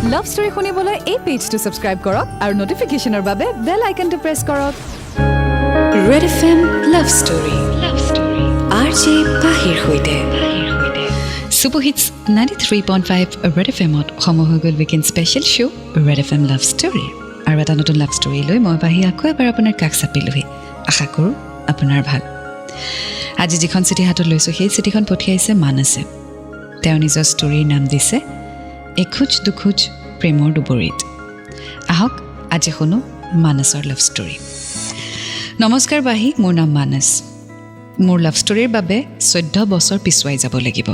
Love story শুনিবলৈ এই পেজটো subscribe কৰক আৰু নটিফিকেশ্যনৰ বাবে বেল আইকনটো প্ৰেছ কৰক red FM love story RJ পাহিৰ হৈতে Super Hits 93.5 Red FM-ত সময় হৈ গ'ল weekend special show' red F M love story আৰু এটা নতুন লাভ ষ্টৰী লৈ মই পাহি আকৌ এবাৰ আপোনাৰ কাষ চাপিলোহি আশা কৰোঁ আপোনাৰ ভাল আজি যিখন চিঠি হাতত লৈছোঁ সেই চিঠিখন পঠিয়াইছে মানসে তেওঁ নিজৰ ষ্টৰীৰ নাম দিছে এখোজ দুখোজ প্ৰেমৰ দুবৰিত আহক আজি শুনো মানসৰ লাভ ষ্টৰী নমস্কাৰ বাহি মোৰ নাম মানস মোৰ লাভ ষ্টৰীৰ বাবে 14 বছৰ পিছুৱাই যাব লাগিব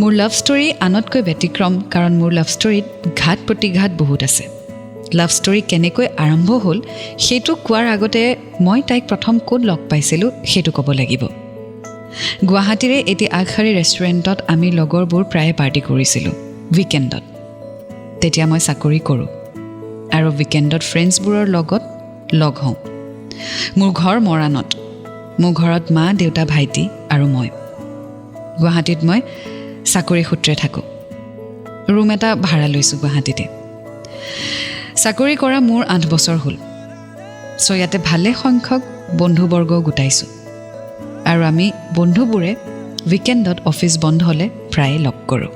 মোৰ লাভ ষ্টৰী আনতকৈ ব্যতিক্ৰম কাৰণ মোৰ লাভ ষ্টৰীত ঘাত প্ৰতিঘাত বহুত আছে লাভ ষ্টৰী কেনেকৈ আৰম্ভ হ'ল সেইটো কোৱাৰ আগতে মই তাইক প্ৰথম ক'ত লগ পাইছিলোঁ সেইটো ক'ব লাগিব গুৱাহাটীৰে এটি আগশাৰী ৰেষ্টুৰেণ্টত আমি লগৰবোৰ প্ৰায়ে পাৰ্টি কৰিছিলোঁ উইকেণ্ডত তেতিয়া মই চাকৰি কৰোঁ আৰু উইকেণ্ডত ফ্ৰেণ্ডছবোৰৰ লগত লগ হওঁ মোৰ ঘৰ মৰাণত মোৰ ঘৰত মা দেউতা ভাইটি আৰু মই গুৱাহাটীত মই চাকৰি সূত্ৰে থাকোঁ ৰুম এটা ভাড়া লৈছোঁ গুৱাহাটীতে চাকৰি কৰা মোৰ 8 বছৰ হ'ল চ' ইয়াতে ভালে সংখ্যক বন্ধুবৰ্গ গোটাইছোঁ আৰু আমি বন্ধুবোৰে উইকেণ্ডত অফিচ বন্ধ হ'লে প্ৰায়ে লগ কৰোঁ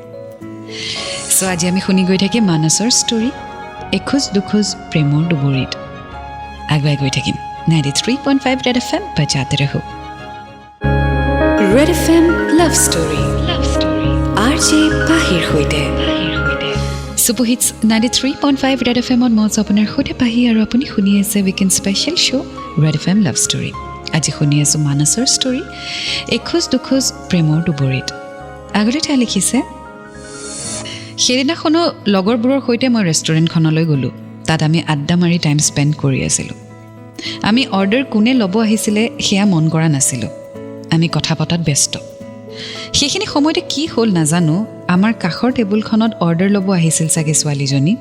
চ' আজি আমি শুনি গৈ থাকিম মানসৰ ষ্টৰী এখোজ দুখোজ প্ৰেমৰ দুবৰিত আগুৱাই গৈ থাকিম 93.5 ৰেড এফ এম বজাতে ৰহো red FM love story RJ পাহিৰ হৈতে Super Hits 93.5 ৰেড এফ এমত মই আপোনাৰ সৈতে পাহি আৰু আপুনি শুনি আছে weekend special show' red F M love story আজি শুনি আছোঁ মানসৰ ষ্টৰী এখোজ দুখোজ প্ৰেমৰ দুবৰিত আগতে তাই লিখিছে সেইদিনাখনো লগৰবোৰৰ সৈতে মই ৰেষ্টুৰেণ্টখনলৈ গ'লোঁ তাত আমি আড্ডা মাৰি টাইম স্পেণ্ড কৰি আছিলোঁ আমি অৰ্ডাৰ কোনে ল'ব আহিছিলে সেয়া মন কৰা নাছিলোঁ আমি কথা পতাত ব্যস্ত সেইখিনি সময়তে কি হ'ল নাজানো আমাৰ কাষৰ টেবুলখনত অৰ্ডাৰ ল'ব আহিছিল চাগে ছোৱালীজনী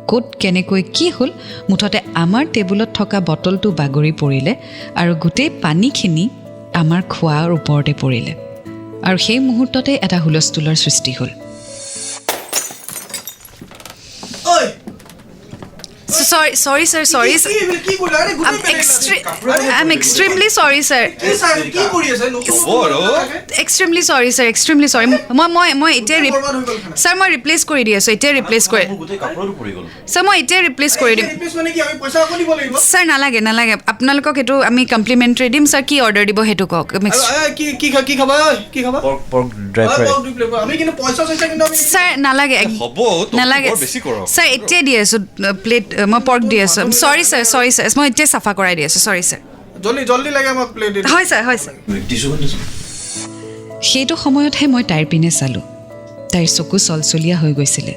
ক'ত কেনেকৈ কি হ'ল মুঠতে আমাৰ টেবুলত থকা বটলটো বাগৰি পৰিলে আৰু গোটেই পানীখিনি আমাৰ খোৱাৰ ওপৰতে পৰিলে আৰু সেই মুহূৰ্ততে এটা হুলস্থুলৰ সৃষ্টি হ'ল Sorry, sir. I'm extremely sorry, sir. Extremely sorry, sir. Extremely sorry. মই এতিয়া sir মই ৰিপ্লেচ কৰি দি আছো এতিয়া ৰিপ্লেচ কৰি sir মই এতিয়া ৰিপ্লেচ কৰি দিম sir নালাগে আপোনালোকক এটো আমি কমপ্লিমেন্টাৰী দিম sir কি অৰ্ডাৰ দিব হেতু কক কি খাবা পৰ্ক ড্ৰাই ফ্ৰাই আমি কিন্তু পইচা চাইছা কিন্তু আমি sir নালাগে sir এতিয়া দি আছো প্লেট মই পৰ্ক দি আছো সৰি sir মই এতিয়া সাফা কৰাই দি আছো সৰি sir জলদি লাগে আমাক প্লেট হয় sir সেইটো সময়তহে মই তাইৰ পিনে চালোঁ তাইৰ চকু চলচলীয়া হৈ গৈছিলে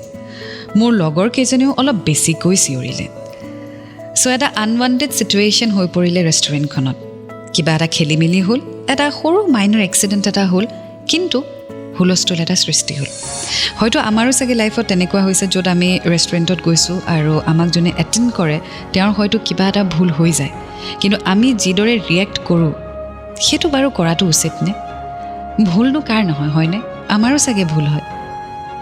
মোৰ লগৰ কেইজনেও অলপ বেছিকৈ চিঞৰিলে চ' এটা আনৱান্টেড ছিটুৱেশ্যন হৈ পৰিলে ৰেষ্টুৰেণ্টখনত কিবা এটা খেলি মেলি হ'ল এটা সৰু মাইনৰ এক্সিডেণ্ট এটা হ'ল কিন্তু হুলস্থুল এটা সৃষ্টি হ'ল হয়তো আমাৰো চাগে লাইফত তেনেকুৱা হৈছে য'ত আমি ৰেষ্টুৰেণ্টত গৈছোঁ আৰু আমাক যোনে এটেণ্ড কৰে তেওঁৰ হয়তো কিবা এটা ভুল হৈ যায় কিন্তু আমি যিদৰে ৰিয়েক্ট কৰোঁ সেইটো বাৰু কৰাটো উচিত নে ভুলনো কাৰ নহয় হয়নে আমাৰো চাগে ভুল হয়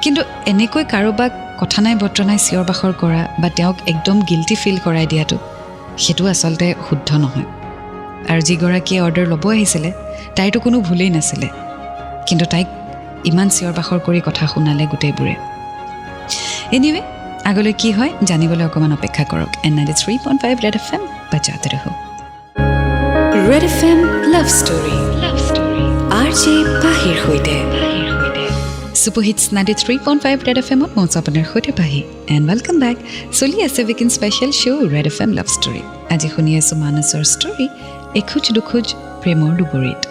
কিন্তু এনেকৈ কাৰোবাক কথা নাই বতৰা নাই চিঞৰ বাখৰ কৰা বা তেওঁক একদম গিল্টি ফিল কৰাই দিয়াটো সেইটো আচলতে শুদ্ধ নহয় আৰু যিগৰাকীয়ে অৰ্ডাৰ ল'ব আহিছিলে তাইতো কোনো ভুলেই নাছিলে কিন্তু তাইক ইমান চিঞৰ বাখৰ কৰি কথা শুনালে গোটেইবোৰে এনিৱে আগলৈ কি হয় জানিবলৈ অকণমান অপেক্ষা কৰক 93.5 ৰেড এফ এম বজাতে ৰহো red FM love story RJ পাহিৰ হৈতে Super Hits 93.5 ৰেড এফ এমত মই আপোনাৰ সৈতে পাহি এণ্ড ৱেলকাম বেক চলি আছে weekend special show' red F M love story আজি শুনি আছোঁ মানসৰ ষ্টৰী এখোজ দুখোজ প্ৰেমৰ দুবৰিত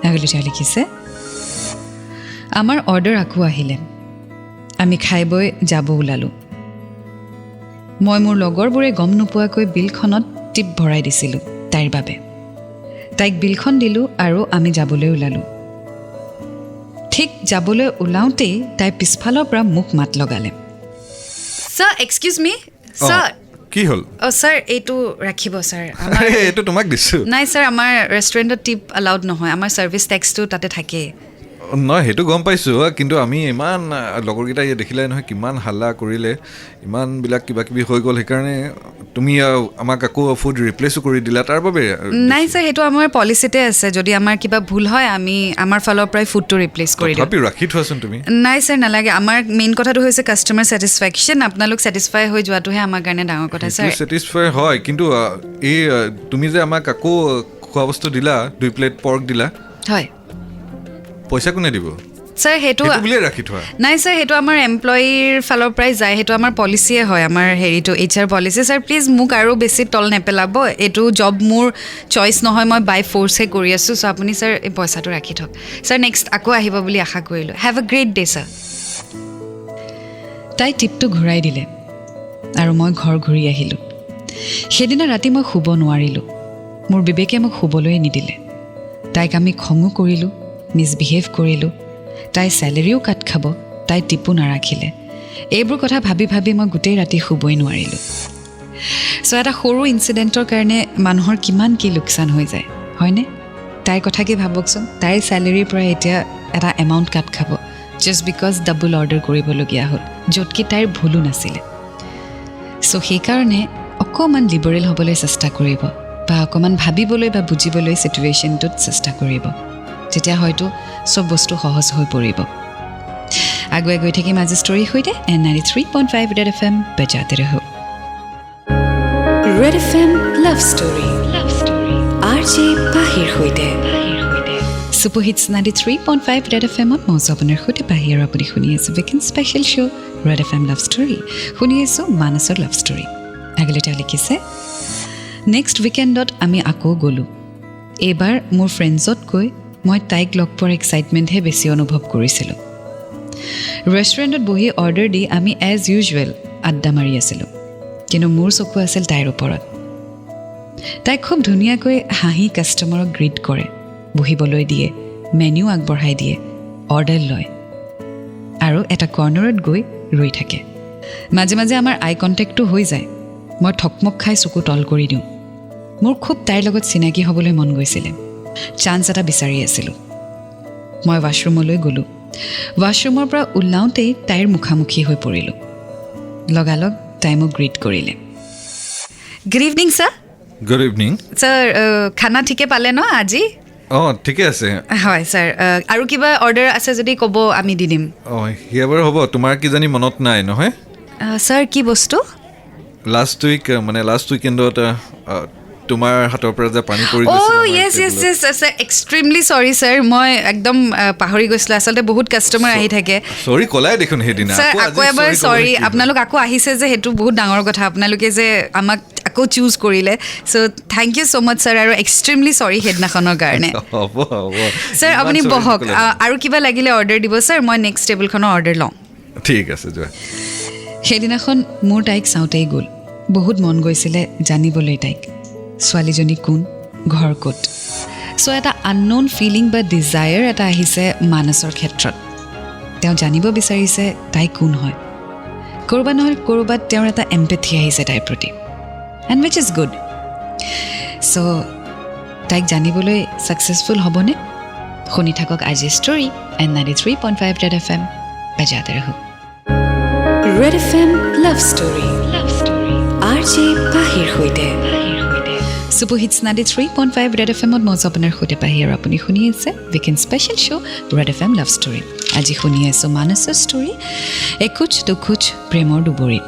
আগলৈ তাই লিখিছে আমাৰ অৰ্ডাৰ আকৌ আহিলে আমি খাই বৈ যাব ওলালোঁ মই মোৰ লগৰবোৰে গম নোপোৱাকৈ বিলখনত টিপ ভৰাই দিছিলোঁ তাইৰ বাবে তাইক বিলখন দিলোঁ আৰু আমি যাবলৈ ওলালোঁ ঠিক যাবলৈ ওলাওঁতেই তাই পিছফালৰ পৰা মোক মাত লগালে sir excuse me sir কি হ'ল sir এইটো ৰাখিব sir এইটো তোমাক দিছো নাই sir আমাৰ ৰেষ্টুৰেণ্টত টিপ এলাউড নহয় আমাৰ সাৰ্ভিস টেক্সটো তাতে থাকে নহয় সেইটো গম পাইছোঁ কিন্তু আমি ইমান লগৰকেইটাই দেখিলে নহয় কিমান হাল্লা কৰিলে ইমানবিলাক কিবা কিবি হৈ গ'ল সেইকাৰণে তুমি আমাক আকৌ ফুড ৰিপ্লেচো কৰি দিলা তাৰ বাবে নাই ছাৰ সেইটো আমাৰ পলিচিতে আছে যদি আমাৰ কিবা ভুল হয় আমি আমাৰ ফালৰ পৰাই ফুডটো ৰিপ্লেচ কৰি দিওঁ তথাপি ৰাখি থোৱাচোন তুমি নাই ছাৰ নালাগে আমাৰ মেইন কথাটো হৈছে কাষ্টমাৰ ছেটিছফেকশ্যন আপোনালোক ছেটিছফাই হৈ যোৱাটোহে আমাৰ কাৰণে ডাঙৰ কথা ছাৰ ছেটিছফাই হয় কিন্তু এই তুমি যে আমাক আকৌ খোৱা বস্তু দিলা 2 প্লেট পৰ্ক দিলা হয় পইচা কোনে দিব ছাৰ সেইটো বুলিয়ে ৰাখি থোৱা নাই ছাৰ সেইটো আমাৰ এমপ্লয়িৰ ফালৰ পৰাই যায় সেইটো আমাৰ পলিচিয়ে হয় আমাৰ হেৰিটো HR পলিচি ছাৰ প্লিজ মোক আৰু বেছি তল নেপেলাব এইটো জব মোৰ চইচ নহয় মই বাই ফ'ৰ্চহে কৰি আছোঁ চ' আপুনি ছাৰ এই পইচাটো ৰাখি থওক ছাৰ নেক্সট আকৌ আহিব বুলি আশা কৰিলোঁ have a great day sir তাই টিপটো ঘূৰাই দিলে আৰু মই ঘৰ ঘূৰি আহিলোঁ সেইদিনা ৰাতি মই শুব নোৱাৰিলোঁ মোৰ বিবেকে মোক শুবলৈ নিদিলে তাইক আমি খঙো কৰিলোঁ মিছবিহেভ কৰিলোঁ তাই চেলেৰিও কাট খাব তাই টিপো নাৰাখিলে এইবোৰ কথা ভাবি ভাবি মই গোটেই ৰাতি শুবই নোৱাৰিলোঁ চ' এটা সৰু ইনচিডেণ্টৰ কাৰণে মানুহৰ কিমান কি লোকচান হৈ যায় হয়নে তাইৰ কথাকে ভাবকচোন তাইৰ চেলেৰিৰ পৰা এতিয়া এটা এমাউণ্ট কাট খাব জাষ্ট বিকজ ডাবল অৰ্ডাৰ কৰিবলগীয়া হ'ল য'তকি তাইৰ ভুলো নাছিলে চ' সেইকাৰণে অকণমান লিবাৰেল হ'বলৈ চেষ্টা কৰিব বা অকণমান ভাবিবলৈ বা বুজিবলৈ ছিটুৱেশ্যনটোত চেষ্টা কৰিব তেতিয়া হয়তো চব বস্তু সহজ হৈ পৰিব আগুৱাই গৈ থাকিম আজি ষ্টৰীৰ সৈতে N93.5 Red FM বজাতে ৰহো Red FM Love Story RJ পাহিৰ সৈতে ছুপাৰ হিটছ 93.5 Red FMত মই আপোনাৰ সৈতে পাহি আৰু আপুনি শুনি আছোঁ weekend special show' Red FM love story শুনি আছোঁ মানসৰ লাভ ষ্টৰী আগলৈ তেওঁ লিখিছে নেক্সট উইকেণ্ডত আমি আকৌ গ'লোঁ এইবাৰ মোৰ ফ্ৰেণ্ডছতকৈ মই তাইক লগ পোৱাৰ এক্সাইটমেণ্টহে বেছি অনুভৱ কৰিছিলোঁ ৰেষ্টুৰেণ্টত বহি অৰ্ডাৰ দি আমি এজ ইউজুৱেল আড্ডা মাৰি আছিলোঁ কিন্তু মোৰ চকু আছিল তাইৰ ওপৰত তাইক খুব ধুনীয়াকৈ হাঁহি কাষ্টমাৰক গ্ৰীট কৰে বহিবলৈ দিয়ে মেনিউ আগবঢ়াই দিয়ে অৰ্ডাৰ লয় আৰু এটা কৰ্ণাৰত গৈ ৰৈ থাকে মাজে মাজে আমাৰ আই কণ্টেক্টটো হৈ যায় মই থকমক খাই চকু তল কৰি দিওঁ মোৰ খুব তাইৰ লগত চিনাকি হ'বলৈ মন গৈছিলে চান্স এটা বিচাৰি আছিলোঁ মই ৱাশ্বৰুমলৈ গ'লোঁ ৱাশ্বৰুমৰ পৰা ওলাওঁতেই তাইৰ মুখামুখি হৈ পৰিলোঁ লগালগ তাই মোক গ্ৰীট কৰিলে good evening sir good evening sir খানা ঠিকে পালে ন আজি অঁ ঠিকে আছে হয় ছাৰ আৰু কিবা অৰ্ডাৰ আছে যদি ক'ব আমি দি দিম অঁ সেয়া বাৰু হ'ব তোমাৰ কিজানি মনত নাই নহয় ছাৰ কি বস্তু লাষ্ট উইকেণ্ডত তোমাৰ হাতৰ পৰা যে পানী পৰি য়েছ ছাৰ এক্সট্ৰিমলি চৰি ছাৰ মই একদম পাহৰি গৈছিলোঁ আচলতে বহুত কাষ্টমাৰ আহি থাকে চৰি ক'লাই দেখোন সেইদিনা ছাৰ আকৌ এবাৰ চৰি আপোনালোক আকৌ আহিছে যে সেইটো বহুত ডাঙৰ কথা আপোনালোকে যে আমাক আকৌ চুজ কৰিলে so' thank you so' much sir আৰু এক্সট্ৰিমলি চৰি সেইদিনাখনৰ কাৰণে হ'ব ছাৰ আপুনি বহক আৰু কিবা লাগিলে অৰ্ডাৰ দিব ছাৰ মই নেক্সট টেবুলখনৰ অৰ্ডাৰ লওঁ ঠিক আছে যোৱা সেইদিনাখন মোৰ তাইক চাওঁতেই গ'ল বহুত মন গৈছিলে জানিবলৈ তাইক ছোৱালীজনী কোন ঘৰ ক'ত চ' এটা আনন'ন ফিলিং বা ডিজায়াৰ এটা আহিছে মানসৰ ক্ষেত্ৰত তেওঁ জানিব বিচাৰিছে তাই কোন হয় ক'ৰবাত নহ'লে ক'ৰবাত তেওঁৰ এটা এম্পেথি আহিছে তাইৰ প্ৰতি এণ্ড উইচ ইজ গুড চ' তাইক জানিবলৈ ছাকচেছফুল হ'বনে শুনি থাকক আজিৰ ষ্টৰী N93.5 Red FM বজাতে ৰহো Red FM Love Story RJ পাহিৰ সৈতে ছুপাৰ হিটছ 93.5 Red FMত মই আপোনাৰ সৈতে পাহি আৰু আপুনি শুনি আছে weekend special show' Red FM love story আজি শুনি আছোঁ মানসৰ ষ্টৰী একুচ দুকুচ প্ৰেমৰ দুবৰিত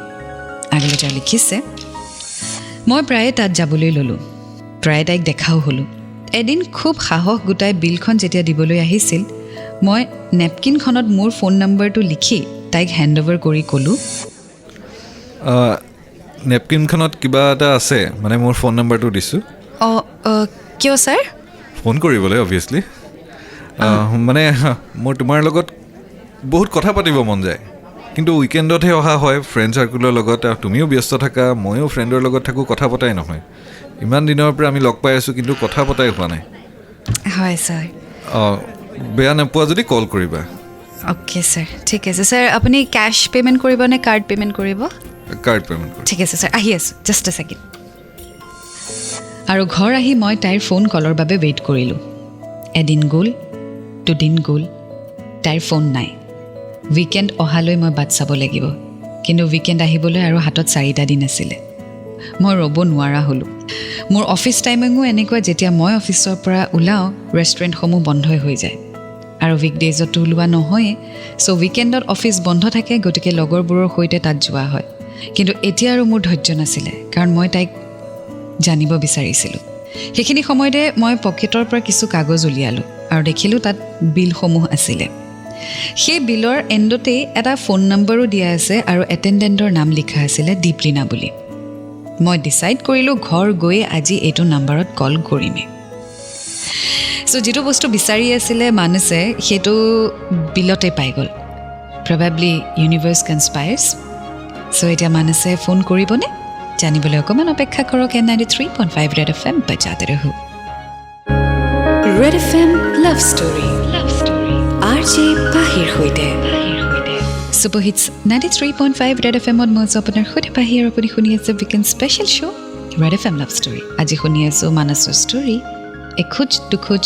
আগলৈ তেওঁ লিখিছে মই প্ৰায়ে তাত যাবলৈ ল'লোঁ প্ৰায়ে তাইক দেখাও হ'লোঁ এদিন খুব সাহস গোটাই বিলখন যেতিয়া দিবলৈ আহিছিল মই নেপকিনখনত মোৰ ফোন নম্বৰটো লিখি তাইক হেণ্ড অভাৰ কৰি ক'লোঁ নেপকিনখনত কিবা এটা আছে মানে মোৰ ফোন নম্বৰটো দিছোঁ কিয় ছাৰ ফোন কৰিবলৈ অভিয়াছলি মানে মোৰ তোমাৰ লগত বহুত কথা পাতিব মন যায় কিন্তু উইকেণ্ডতহে অহা হয় ফ্ৰেণ্ড চাৰ্কুলৰ লগত তুমিও ব্যস্ত থাকা ময়ো ফ্ৰেণ্ডৰ লগত থাকোঁ কথা পতাই নহয় ইমান দিনৰ পৰা আমি লগ পাই আছোঁ কিন্তু কথা পতাই হোৱা নাই হয় ছাৰ বেয়া নোপোৱা যদি কল কৰিবা অ'কে ছাৰ ঠিক আছে ছাৰ আপুনি কেছ পে'মেণ্ট কৰিব নে কাৰ্ড পে'মেণ্ট কৰিব কাৰ্ড পে'মেণ্ট কৰিম ঠিক আছে ছাৰ আহি আছোঁ জাষ্ট এ ছেকেণ্ড আৰু ঘৰ আহি মই তাইৰ ফোন কলৰ বাবে ৱেইট কৰিলোঁ এদিন গ'ল দুদিন গ'ল তাইৰ ফোন নাই। উইকেণ্ড অহালৈ মই বাট চাব লাগিব, কিন্তু উইকেণ্ড আহিবলৈ আৰু হাতত 4টা দিন আছিলে। মই ৰ'ব নোৱাৰা হ'লোঁ। মোৰ অফিচ টাইমিঙো এনেকুৱা, যেতিয়া মই অফিচৰ পৰা ওলাওঁ ৰেষ্টুৰেণ্টসমূহ বন্ধই হৈ যায়, আৰু উইকডেজতো ওলোৱা নহয়েই। চ' উইকেণ্ডত অফিচ বন্ধ থাকে, গতিকে লগৰবোৰৰ সৈতে তাত যোৱা হয়। কিন্তু এতিয়া আৰু মোৰ ধৈৰ্য নাছিলে, কাৰণ মই তাইক জানিব বিচাৰিছিলোঁ। সেইখিনি সময়তে মই পকেটৰ পৰা কিছু কাগজ উলিয়ালোঁ আৰু দেখিলোঁ তাত বিলসমূহ আছিলে। সেই বিলৰ এণ্ডতেই এটা ফোন নম্বৰো দিয়া আছে আৰু এটেণ্ডেণ্টৰ নাম লিখা আছিলে দীপলিনা বুলি। মই ডিচাইড কৰিলোঁ ঘৰ গৈ আজি এইটো নাম্বাৰত কল কৰিমেই। চ' যিটো বস্তু বিচাৰি আছিলে মানসে, সেইটো বিলতে পাই গ'ল। Probably universe কনস্পায়াৰ্ছ। চ' এতিয়া মানসে ফোন কৰিবনে? জানিবলৈ অকণমান অপেক্ষা কৰক। 93.5 ৰেড FM বজাতে ৰহো। Red FM love story RJ পাহিৰ সৈতে। ছুপাৰ হিটছ 93.5 ৰেড FMত মই আছোঁ আপোনাৰ সৈতে পাহি, আৰু আপুনি শুনি আছে weekend special show' Red FM love story. আজি শুনি আছোঁ মানসৰ ষ্টৰী, এখোজ দুখোজ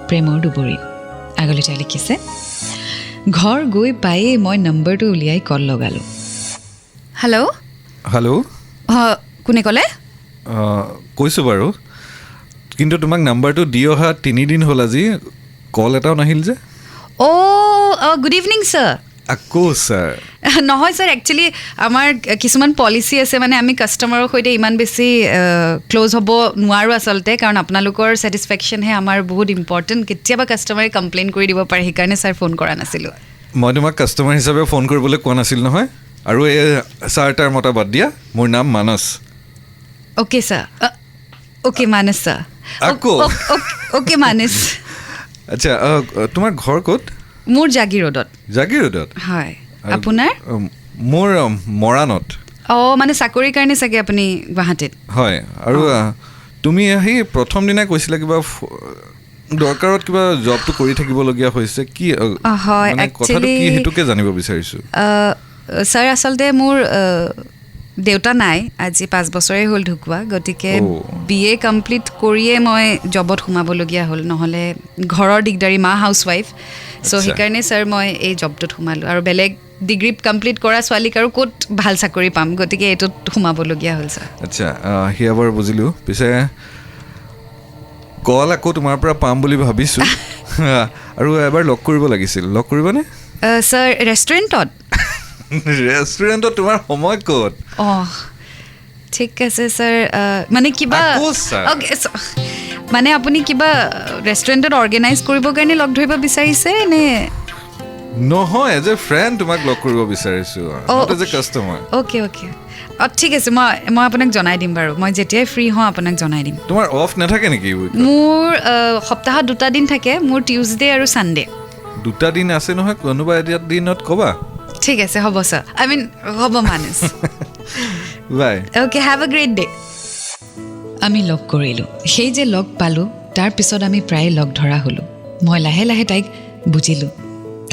প্ৰেমৰ দুবৰিত। আগলৈ তাই লিখিছে, ঘৰ গৈ পায়েই মই নম্বৰটো উলিয়াই কল লগালোঁ। হেল্ল', হেল্ল', কোনে ক'লে? কৈছোঁ বাৰু, কিন্তু তোমাক নাম্বাৰটো দি অহা 3 দিন হ'ল, আজি কল এটাও নাহিল যে। Good evening sir. আকৌ ছাৰ? নহয় ছাৰ, একচুৱেলি আমাৰ কিছুমান পলিচি আছে, মানে আমি কাষ্টমাৰৰ সৈতে ইমান বেছি ক্ল'জ হ'ব নোৱাৰোঁ আচলতে, কাৰণ আপোনালোকৰ ছেটিছফেকশ্যনহে আমাৰ বহুত ইম্পৰ্টেণ্ট। কেতিয়াবা কাষ্টমাৰে কমপ্লেইন কৰি দিব পাৰে, সেইকাৰণে ছাৰ ফোন কৰা নাছিলোঁ। মই তোমাক কাষ্টমাৰ হিচাপে ফোন কৰিবলৈ কোৱা নাছিল নহয়। আৰু এই ছাৰ তাৰ মতা বাদ দিয়া, মোৰ নাম মানস। অ'কে ছাৰ, অ'কে মানস ছাৰ। আকৌ? অ'কে মানস। আচ্ছা, তোমাৰ ঘৰ ক'ত? মোৰ জাগিৰোডত। জাগিৰোডত? হয়। আপোনাৰ? মোৰ মৰাণত। মানে চাকৰিৰ কাৰণে চাগে আপুনি গুৱাহাটীত? হয়। আৰু তুমি আহি প্ৰথম দিনাই কৈছিলা কিবা দৰকাৰত কিবা জবটো কৰি থাকিবলগীয়া হৈছে, কি হয়, কথাটো কি সেইটোকে জানিব বিচাৰিছোঁ। ছাৰ, আচলতে মোৰ দেউতা নাই, আজি 5 বছৰেই হ'ল ঢুকুৱা, গতিকে BA কমপ্লিট কৰিয়ে মই জবত সোমাবলগীয়া হ'ল, নহ'লে ঘৰৰ দিগদাৰী, মা হাউচৱাইফ। চ' সেইকাৰণে ছাৰ মই এই জবটোত সোমালোঁ, আৰু বেলেগ ডিগ্ৰী কমপ্লিট কৰা ছোৱালীক আৰু ক'ত ভাল চাকৰি পাম, গতিকে এইটোত সোমাবলগীয়া হ'ল ছাৰ। আচ্ছা, সেয়া বাৰু বুজিলোঁ। পিছে কল আকৌ তোমাৰ পৰা পাম বুলি ভাবিছোঁ, আৰু এবাৰ লগ কৰিব লাগিছিল। লগ কৰিবনে? ছাৰ, ৰেষ্টুৰেণ্টত? ৰেষ্টুৰেণ্টত তোমাৰ সময় ক'ত? ঠিক আছে ছাৰ। মানে কিবা মানে আপুনি কিবা ৰেষ্টুৰেণ্টত অৰ্গেনাইজ কৰিবৰ কাৰণে লগ ধৰিব বিচাৰিছে নে? নহয়, এজ এ ফ্ৰেণ্ড তোমাক লগ কৰিব বিচাৰিছোঁ, not as a customer. Okay, ঠিক আছে, মই আপোনাক জনাই দিম বাৰু। মই যেতিয়াই ফ্ৰী হওঁ আপোনাক জনাই দিম। তোমাৰ অফ নাথাকে নেকি? মোৰ সপ্তাহত 2টা দিন থাকে, মোৰ টিউজডে আৰু ছানডে। 2টা দিন আছে নহয়, কোনোবা এটা দিনত ক'বা। ঠিক আছে, হ'ব ছাৰ। হ'ব Manas. Bye. Okay, have a great day. আমি লগ কৰিলোঁ। সেই যে লগ পালোঁ, তাৰ পিছত আমি প্ৰায় লগ ধৰা হ'লোঁ। মই লাহে লাহে তাইক বুজিলোঁ,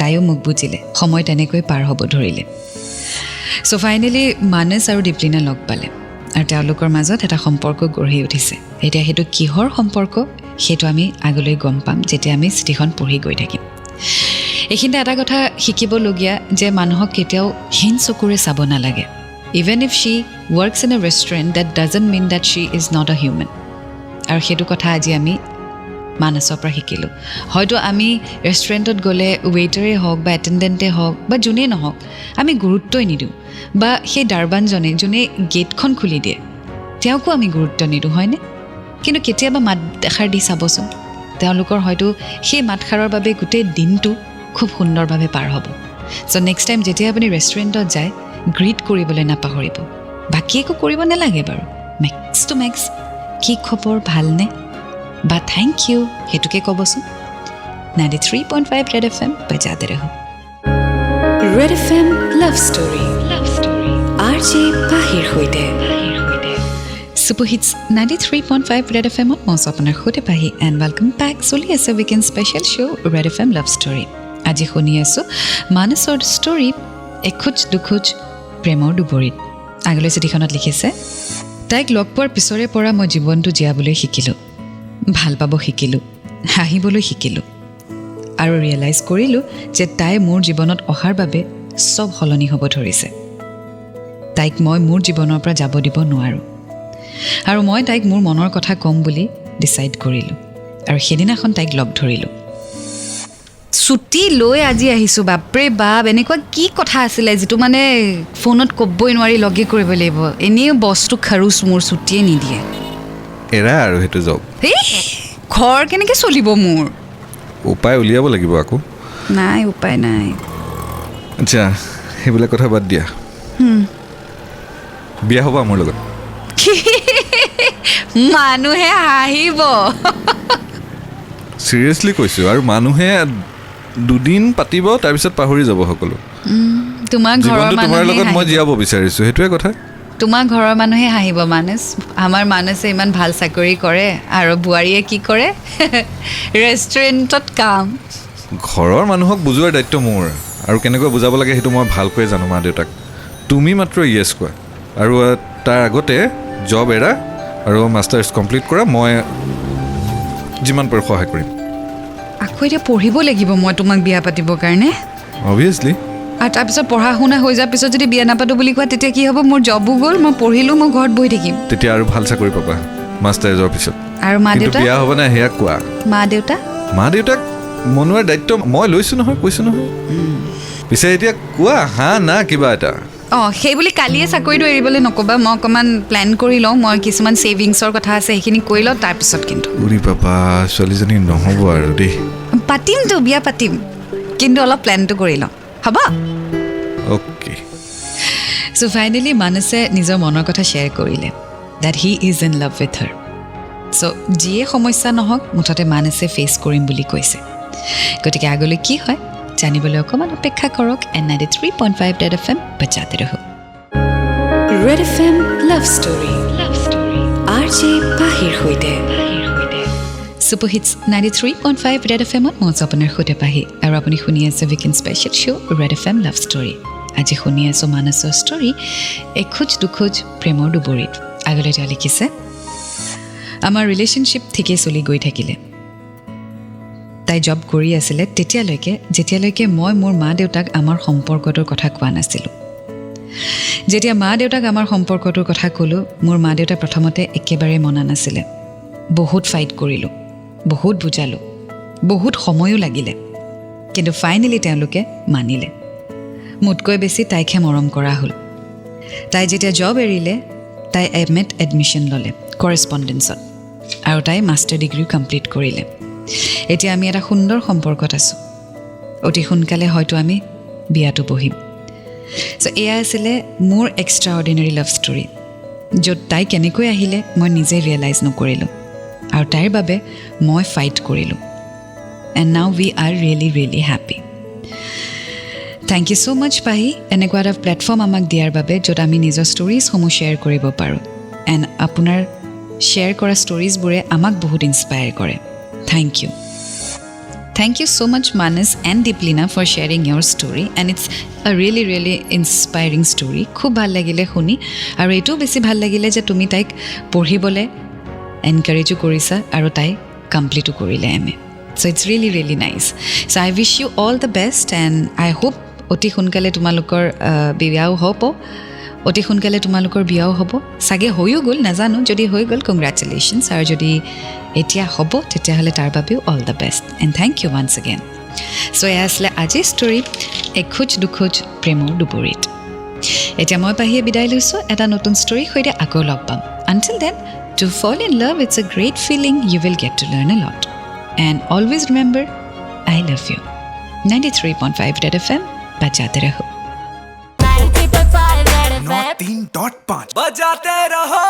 তাইও মোক বুজিলে। সময় তেনেকৈ পাৰ হ'ব ধৰিলে। চ' ফাইনেলি মানস আৰু দীপলিনা লগ পালে, আৰু তেওঁলোকৰ মাজত এটা সম্পৰ্ক গঢ়ি উঠিছে। এতিয়া সেইটো কিহৰ সম্পৰ্ক, সেইটো আমি আগলৈ গম পাম যেতিয়া আমি চিঠিখন পঢ়ি গৈ থাকিম। এইখিনিতে এটা কথা শিকিবলগীয়া, যে মানুহক কেতিয়াও হীন চকুৰে চাব নালাগে। Even if she works in a restaurant, that doesn't mean that she is not a human. আৰু সেইটো কথা আজি আমি মানসৰ পৰা শিকিলোঁ। হয়তো আমি ৰেষ্টুৰেণ্টত গ'লে ৱেইটাৰেই হওক বা এটেণ্ডেণ্টেই হওক বা যোনেই নহওক, আমি গুৰুত্বই নিদিওঁ, বা সেই দাৰবানজনে যোনে গেটখন খুলি দিয়ে তেওঁকো আমি গুৰুত্ব নিদিওঁ, হয়নে? কিন্তু কেতিয়াবা মাত এষাৰ দি চাবচোন, তেওঁলোকৰ হয়তো সেই মাতষাৰৰ বাবে গোটেই দিনটো খুব সুন্দৰভাৱে পাৰ হ'ব। চ' নেক্সট টাইম যেতিয়া আপুনি ৰেষ্টুৰেণ্টত যায়, গ্ৰীট কৰিবলৈ নাপাহৰিব। বাকী একো কৰিব নালাগে বাৰু, মেক্স টু মেক্স কি খবৰ, ভালনে, বা থেংক ইউ, সেইটোকে ক'বচোন। 93.5 ৰেড FM বজাতে ৰহো। Red FM love story RJ পাহিৰ সৈতে। ছুপাৰ হিটছ 93.5 ৰেড FMত মই আছোঁ আপোনাৰ সৈতে পাহি, এণ্ড ৱেলকাম বেক। চলি আছে weekend special show' Red FM love story. আজি শুনি আছোঁ মানসৰ ষ্টৰী, এখোজ দুখোজ প্ৰেমৰ দুবৰিত। আগলৈ চিঠিখনত লিখিছে, তাইক লগ পোৱাৰ পিছৰে পৰা মই জীৱনটো জীয়াবলৈ শিকিলোঁ, ভাল পাব শিকিলোঁ, হাঁহিবলৈ শিকিলোঁ। আৰু ৰিয়েলাইজ কৰিলোঁ যে তাই মোৰ জীৱনত অহাৰ বাবে চব সলনি হ'ব ধৰিছে। তাইক মই মোৰ জীৱনৰ পৰা যাব দিব নোৱাৰোঁ আৰু মই তাইক মোৰ মনৰ কথা ক'ম বুলি ডিচাইড কৰিলোঁ আৰু সেইদিনাখন তাইক লগ ধৰিলোঁ। ছুটি লৈ আজি আহিছোঁ, বাপৰে বাপ, এনেকুৱা কি কথা আছিলে যিটো মানে ফোনত ক'বই নোৱাৰি, লগেই কৰিব লাগিব। এনেই বস্তু খাৰুচ, মোৰ ছুটিয়ে নিদিয়ে। এৰা আৰু সেইটো জব। এই ঘৰ কেনেকৈ চলিব মোৰ? উপায় উলিয়াব লাগিব আকৌ। নাই, উপায় নাই। আচ্ছা, সেইবিলাক কথা বাদ দিয়া। বিয়া হ'বা মোৰ লগত? মানুহে হাঁহিব। চিৰিয়াছলি কৈছোঁ, আৰু মানুহে দুদিন পাতিব, তাৰপিছত পাহৰি যাব সকলো। তোমাৰ ঘৰৰ জীৱনটো তোমাৰ মানুহে লগত মই জীয়াব বিচাৰিছোঁ, সেইটোৱে কথা। তোমাৰ ঘৰৰ মানুহে হাঁহিব। আমাৰ মানসে ইমান ভাল চাকৰি কৰে আৰু বোৱাৰীয়ে কি কৰে? ৰেষ্টুৰেণ্টত কাম। ঘৰৰ মানুহক বুজোৱাৰ দায়িত্ব মোৰ, আৰু কেনেকৈ বুজাব লাগে সেইটো মই ভালকৈ জানো মা দেউতাক। তুমি মাত্ৰ য়েছ কোৱা, আৰু তাৰ আগতে জব এৰা আৰু মাষ্টাৰ্ছ কমপ্লিট কৰা, মই যিমান পাৰোঁ সহায় কৰিম। আকৌ এতিয়া পঢ়িব লাগিব মই তোমাক বিয়া পাতিবৰ কাৰণে। অভিয়াছলি। আৰু তাৰপিছত পঢ়া শুনা হৈ যোৱাৰ পিছত যদি বিয়া নাপাতো বুলি কোৱা, তেতিয়া কি হ'ব? মোৰ জবো গ'ল, মই পঢ়িলোঁ, মই ঘৰত বহি থাকিম। তেতিয়া আৰু ভাল চাকৰি পাবা মাষ্টাৰ্ছৰ পিছত। আৰু মা কিন্তু দেউতা? বিয়া হ'ব নাই সেয়া কোৱা। মা দেউতা? মা দেউতাক মনোৱাৰ দায়িত্ব মই লৈছোঁ নহয়, কৈছোঁ নহয়। পিছে এতিয়া কোৱা, হা না কিবা এটা। অঁ, সেই বুলি কালিয়ে চাকৰিটো এৰিবলৈ নক'বা। মই অকণমান প্লেন কৰি লওঁ, মই কিছুমান ছেভিংছৰ কথা আছে, সেইখিনি কৰি লওঁ, তাৰপিছত কিন্তু উৰি পাপা, ছোৱালীজনী নহ'ব আৰু দেই। পাতিমতো, বিয়া পাতিম, কিন্তু অলপ প্লেনটো কৰি লওঁ, হ'ব? অ'কে। চ' ফাইনেলি মানসে নিজৰ মনৰ কথা শ্বেয়াৰ কৰিলে that he is in love with her. So' যিয়ে সমস্যা নহওক, মুঠতে মানসে ফেচ কৰিম বুলি কৈছে। গতিকে আগলৈ কি হয় জানিবলৈ অকণমান অপেক্ষা কৰক। এণ্ড 93.5 ৰেড FM বজাতে ৰহো। Red FM love story RJ পাহিৰ সৈতে। ছুপাৰ হিটছ 93.5 ৰেড এফএমত মই আপোনাৰ সৈতে পাহি, আৰু আপুনি শুনি আছে weekend special show' Red FM love story. আজি শুনি আছোঁ মানসৰ ষ্টৰী, এখোজ দুখোজ প্ৰেমৰ দুবৰিত। আগলৈ তেওঁ লিখিছে, আমাৰ ৰিলেশ্যনশ্বিপ ঠিকেই চলি গৈ থাকিলে। তাই জব কৰি আছিলে যেতিয়ালৈকে মই মোৰ মা দেউতাক আমাৰ সম্পৰ্কটোৰ কথা কোৱা নাছিলোঁ। যেতিয়া মা দেউতাক আমাৰ সম্পৰ্কটোৰ কথা ক'লোঁ, মোৰ মা দেউতাই প্ৰথমতে একেবাৰে মনা নাছিলে। বহুত ফাইট কৰিলোঁ, বহুত বুজালোঁ, বহুত সময়ো লাগিলে, কিন্তু ফাইনেলি তেওঁলোকে মানিলে। মোতকৈ বেছি তাইকহে মৰম কৰা হ'ল। তাই যেতিয়া জব এৰিলে, তাই MA এডমিশ্যন ল'লে কৰেছপণ্ডেঞ্চত, আৰু তাই মাষ্টাৰ ডিগ্ৰীও কমপ্লিট কৰিলে। এতিয়া আমি এটা সুন্দৰ সম্পৰ্কত আছোঁ। অতি সোনকালে হয়তো আমি বিয়াটো বহিম। চ' এয়া আছিলে মোৰ এক্সট্ৰা অৰ্ডিনেৰী লাভ ষ্টৰী, য'ত তাই কেনেকৈ আহিলে মই নিজে ৰিয়েলাইজ নকৰিলোঁ, আৰু তাইৰ বাবে মই ফাইট কৰিলোঁ। And now we are really happy. Thank you so' much Pahi, এনেকুৱা এটা প্লেটফৰ্ম আমাক দিয়াৰ বাবে, য'ত আমি নিজৰ ষ্টৰিজসমূহ শ্বেয়াৰ কৰিব পাৰোঁ। এণ্ড আপোনাৰ শ্বেয়াৰ কৰা ষ্টৰিজবোৰে আমাক বহুত ইনস্পায়াৰ কৰে। Thank you so much Manas and Deeplina for sharing your story, and it's a really inspiring story. খুব ভাল লাগিলে শুনি, আৰু এইটোও বেছি ভাল লাগিলে যে তুমি তাইক পঢ়িবলৈ এনকাৰেজো কৰিছা আৰু তাই কমপ্লিটো কৰিলে MA. So it's really nice. So I wish you all the best, and I hope অতি সোনকালে তোমালোকৰ বিয়াও হ'ব, অতি সোনকালে তোমালোকৰ বিয়াও হ'ব। চাগে হৈও গ'ল, নাজানো, যদি হৈ গ'ল কংগ্ৰেচুলেশ্যনছ, আৰু যদি এতিয়া হ'ব তেতিয়াহ'লে তাৰ বাবেও all the best, and thank you once again. So' এয়া আছিলে আজিৰ ষ্টৰী, এখোজ দুখোজ প্ৰেমৰ দুবৰিত। এতিয়া মই পাহিয়ে বিদায় লৈছোঁ, এটা নতুন ষ্টৰীৰ সৈতে আকৌ লগ পাম। Until then, to fall in love it's a great feeling, you will get to learn a lot, and always remember, I love you. 93.5 red FM बजाते रहो। 93.5 बजाते रहो।